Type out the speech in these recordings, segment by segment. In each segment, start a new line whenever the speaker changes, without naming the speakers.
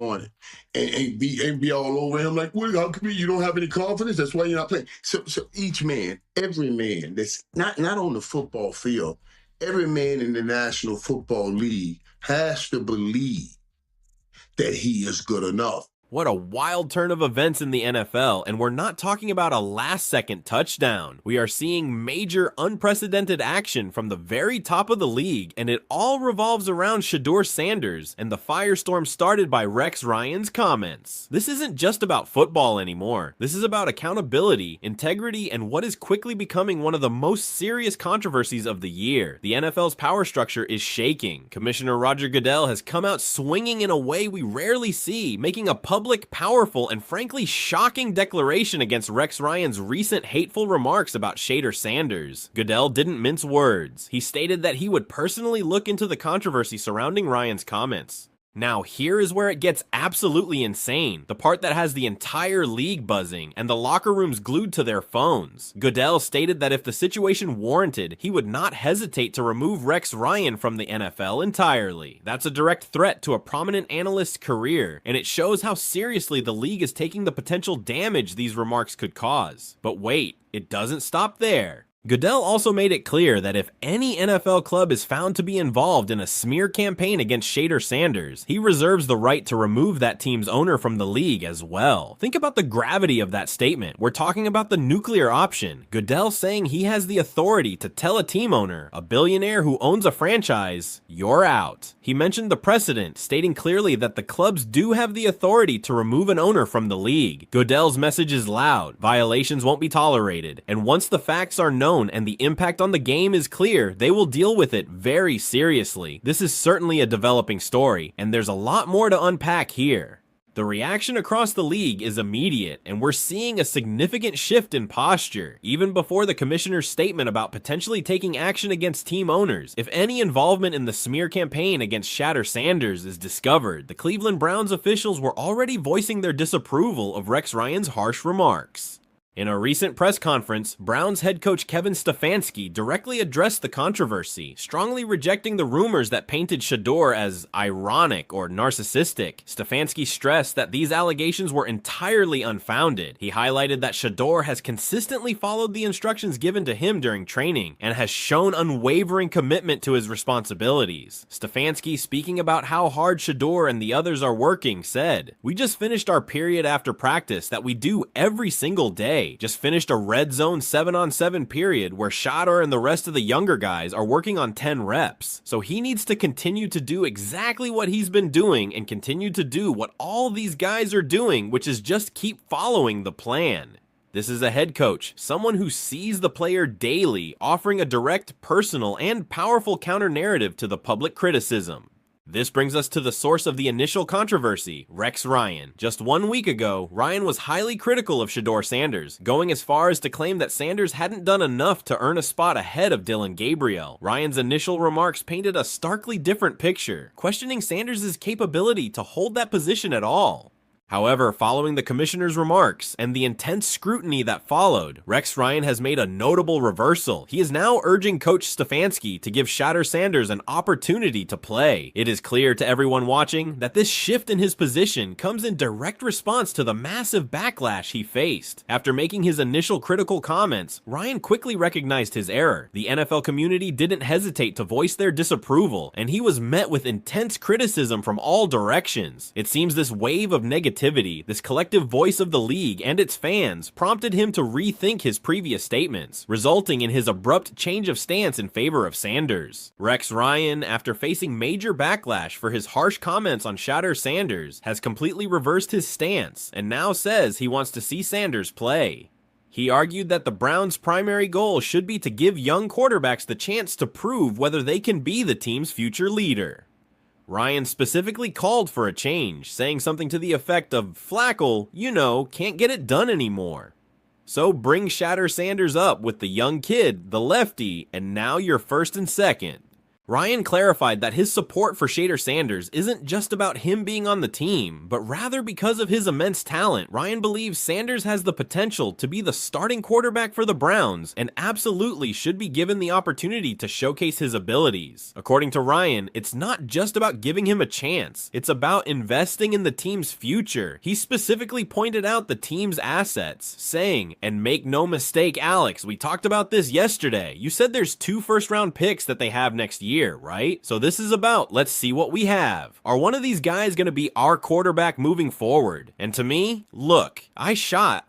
on it and be all over him like, well, how come you don't have any confidence? That's why you're not playing. So each man, every man that's not on the football field, every man in the National Football League has to believe that he is good enough.
What a wild turn of events in the NFL, and we're not talking about a last-second touchdown. We are seeing major, unprecedented action from the very top of the league, and it all revolves around Shedeur Sanders and the firestorm started by Rex Ryan's comments. This isn't just about football anymore. This is about accountability, integrity, and what is quickly becoming one of the most serious controversies of the year. The NFL's power structure is shaking. Commissioner Roger Goodell has come out swinging in a way we rarely see, making a public, powerful, and frankly shocking declaration against Rex Ryan's recent hateful remarks about Shedeur Sanders. Goodell didn't mince words. He stated that he would personally look into the controversy surrounding Ryan's comments. Now, here is where it gets absolutely insane, the part that has the entire league buzzing and the locker rooms glued to their phones. Goodell stated that if the situation warranted, he would not hesitate to remove Rex Ryan from the NFL entirely. That's a direct threat to a prominent analyst's career, and it shows how seriously the league is taking the potential damage these remarks could cause. But wait, it doesn't stop there. Goodell also made it clear that if any NFL club is found to be involved in a smear campaign against Shedeur Sanders, he reserves the right to remove that team's owner from the league as well. Think about the gravity of that statement. We're talking about the nuclear option. Goodell saying he has the authority to tell a team owner, a billionaire who owns a franchise, you're out. He mentioned the precedent, stating clearly that the clubs do have the authority to remove an owner from the league. Goodell's message is loud. Violations won't be tolerated. And once the facts are known and the impact on the game is clear, they will deal with it very seriously. This is certainly a developing story, and there's a lot more to unpack here. The reaction across the league is immediate, and we're seeing a significant shift in posture, even before the commissioner's statement about potentially taking action against team owners. If any involvement in the smear campaign against Shedeur Sanders is discovered, the Cleveland Browns officials were already voicing their disapproval of Rex Ryan's harsh remarks. In a recent press conference, Browns head coach Kevin Stefanski directly addressed the controversy, strongly rejecting the rumors that painted Shedeur as ironic or narcissistic. Stefanski stressed that these allegations were entirely unfounded. He highlighted that Shedeur has consistently followed the instructions given to him during training and has shown unwavering commitment to his responsibilities. Stefanski, speaking about how hard Shedeur and the others are working, said, "We just finished our period after practice that we do every single day. Just finished a red zone 7-on-7 period where Shedeur and the rest of the younger guys are working on 10 reps. So he needs to continue to do exactly what he's been doing and continue to do what all these guys are doing, which is just keep following the plan." This is a head coach, someone who sees the player daily, offering a direct, personal, and powerful counter-narrative to the public criticism. This brings us to the source of the initial controversy, Rex Ryan. Just 1 week ago, Ryan was highly critical of Shedeur Sanders, going as far as to claim that Sanders hadn't done enough to earn a spot ahead of Dillon Gabriel. Ryan's initial remarks painted a starkly different picture, questioning Sanders' capability to hold that position at all. However, following the commissioner's remarks and the intense scrutiny that followed, Rex Ryan has made a notable reversal. He is now urging Coach Stefanski to give Shedeur Sanders an opportunity to play. It is clear to everyone watching that this shift in his position comes in direct response to the massive backlash he faced. After making his initial critical comments, Ryan quickly recognized his error. The NFL community didn't hesitate to voice their disapproval, and he was met with intense criticism from all directions. It seems this wave of negativity, this collective voice of the league and its fans, prompted him to rethink his previous statements, resulting in his abrupt change of stance in favor of Sanders. Rex Ryan, after facing major backlash for his harsh comments on Shedeur Sanders, has completely reversed his stance and now says he wants to see Sanders play. He argued that the Browns' primary goal should be to give young quarterbacks the chance to prove whether they can be the team's future leader. Ryan specifically called for a change, saying something to the effect of, "Flacco, can't get it done anymore. So bring Shedeur Sanders up with the young kid, the lefty, and now you're first and second." Ryan clarified that his support for Shedeur Sanders isn't just about him being on the team, but rather because of his immense talent. Ryan believes Sanders has the potential to be the starting quarterback for the Browns and absolutely should be given the opportunity to showcase his abilities. According to Ryan, it's not just about giving him a chance, it's about investing in the team's future. He specifically pointed out the team's assets, saying, "And make no mistake, Alex, we talked about this yesterday. You said there's 2 first-round picks that they have next year, right? So this is about, let's see what we have. Are one of these guys going to be our quarterback moving forward?" And to me, look, I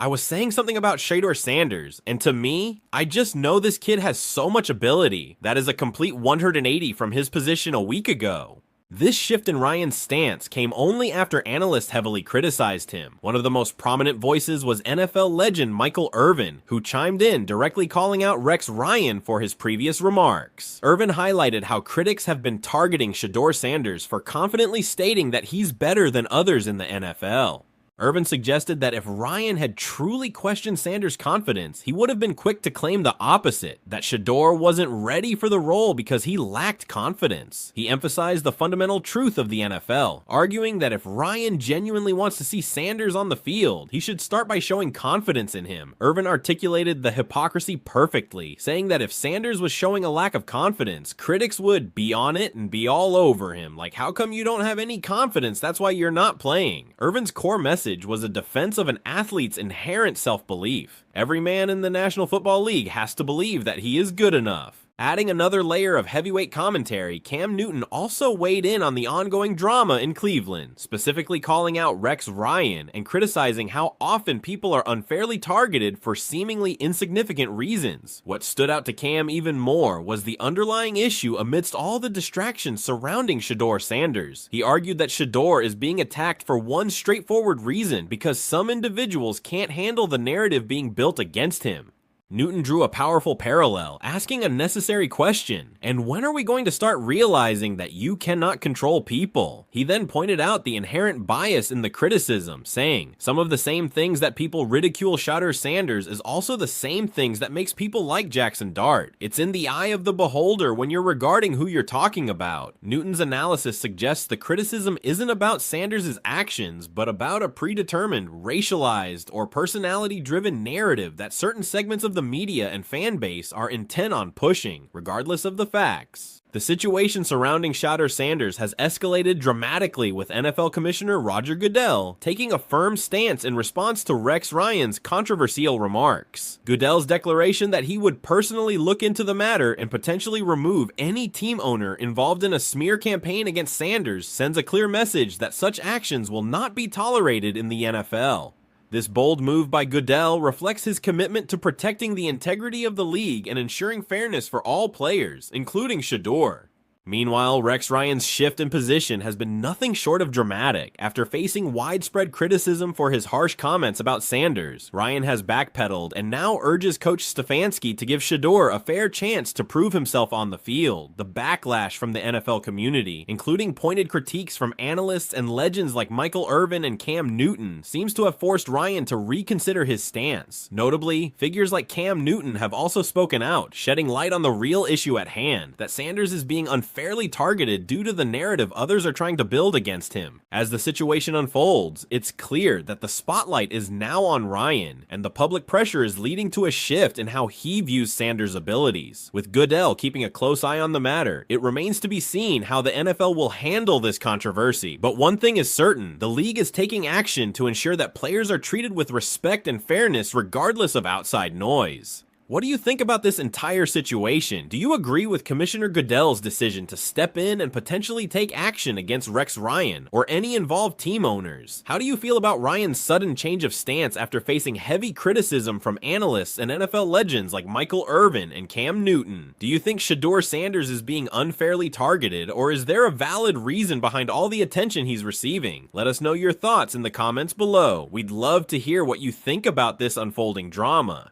was saying something about Shedeur Sanders, and to me, I just know this kid has so much ability. That is a complete 180 from his position a week ago. This shift in Ryan's stance came only after Analyst heavily criticized him. One of the most prominent voices was NFL legend Michael Irvin, who chimed in directly calling out Rex Ryan for his previous remarks. Irvin highlighted how critics have been targeting Shedeur Sanders for confidently stating that he's better than others in the NFL. Irvin suggested that if Ryan had truly questioned Sanders' confidence, he would have been quick to claim the opposite, that Shedeur wasn't ready for the role because he lacked confidence. He emphasized the fundamental truth of the NFL, arguing that if Ryan genuinely wants to see Sanders on the field, he should start by showing confidence in him. Irvin articulated the hypocrisy perfectly, saying that if Sanders was showing a lack of confidence, critics would be on it and be all over him. Like, how come you don't have any confidence? That's why you're not playing. Irvin's core message was a defense of an athlete's inherent self-belief. Every man in the National Football League has to believe that he is good enough. Adding another layer of heavyweight commentary, Cam Newton also weighed in on the ongoing drama in Cleveland, specifically calling out Rex Ryan and criticizing how often people are unfairly targeted for seemingly insignificant reasons. What stood out to Cam even more was the underlying issue amidst all the distractions surrounding Shedeur Sanders. He argued that Shedeur is being attacked for one straightforward reason, because some individuals can't handle the narrative being built against him. Newton drew a powerful parallel, asking a necessary question: and when are we going to start realizing that you cannot control people? He then pointed out the inherent bias in the criticism, saying, some of the same things that people ridicule Shedeur Sanders is also the same things that makes people like Jackson Dart. It's in the eye of the beholder when you're regarding who you're talking about. Newton's analysis suggests the criticism isn't about Sanders' actions, but about a predetermined, racialized, or personality-driven narrative that certain segments of the media and fan base are intent on pushing, regardless of the facts. The situation surrounding Shedeur Sanders has escalated dramatically, with NFL Commissioner Roger Goodell taking a firm stance in response to Rex Ryan's controversial remarks. Goodell's declaration that he would personally look into the matter and potentially remove any team owner involved in a smear campaign against Sanders sends a clear message that such actions will not be tolerated in the NFL. This bold move by Goodell reflects his commitment to protecting the integrity of the league and ensuring fairness for all players, including Shedeur. Meanwhile, Rex Ryan's shift in position has been nothing short of dramatic. After facing widespread criticism for his harsh comments about Sanders, Ryan has backpedaled and now urges Coach Stefanski to give Shedeur a fair chance to prove himself on the field. The backlash from the NFL community, including pointed critiques from analysts and legends like Michael Irvin and Cam Newton, seems to have forced Ryan to reconsider his stance. Notably, figures like Cam Newton have also spoken out, shedding light on the real issue at hand, that Sanders is being unfairly targeted due to the narrative others are trying to build against him. As the situation unfolds, it's clear that the spotlight is now on Ryan, and the public pressure is leading to a shift in how he views Sanders' abilities. With Goodell keeping a close eye on the matter, it remains to be seen how the NFL will handle this controversy. But one thing is certain, the league is taking action to ensure that players are treated with respect and fairness regardless of outside noise. What do you think about this entire situation? Do you agree with Commissioner Goodell's decision to step in and potentially take action against Rex Ryan or any involved team owners? How do you feel about Ryan's sudden change of stance after facing heavy criticism from analysts and NFL legends like Michael Irvin and Cam Newton? Do you think Shedeur Sanders is being unfairly targeted, or is there a valid reason behind all the attention he's receiving? Let us know your thoughts in the comments below. We'd love to hear what you think about this unfolding drama.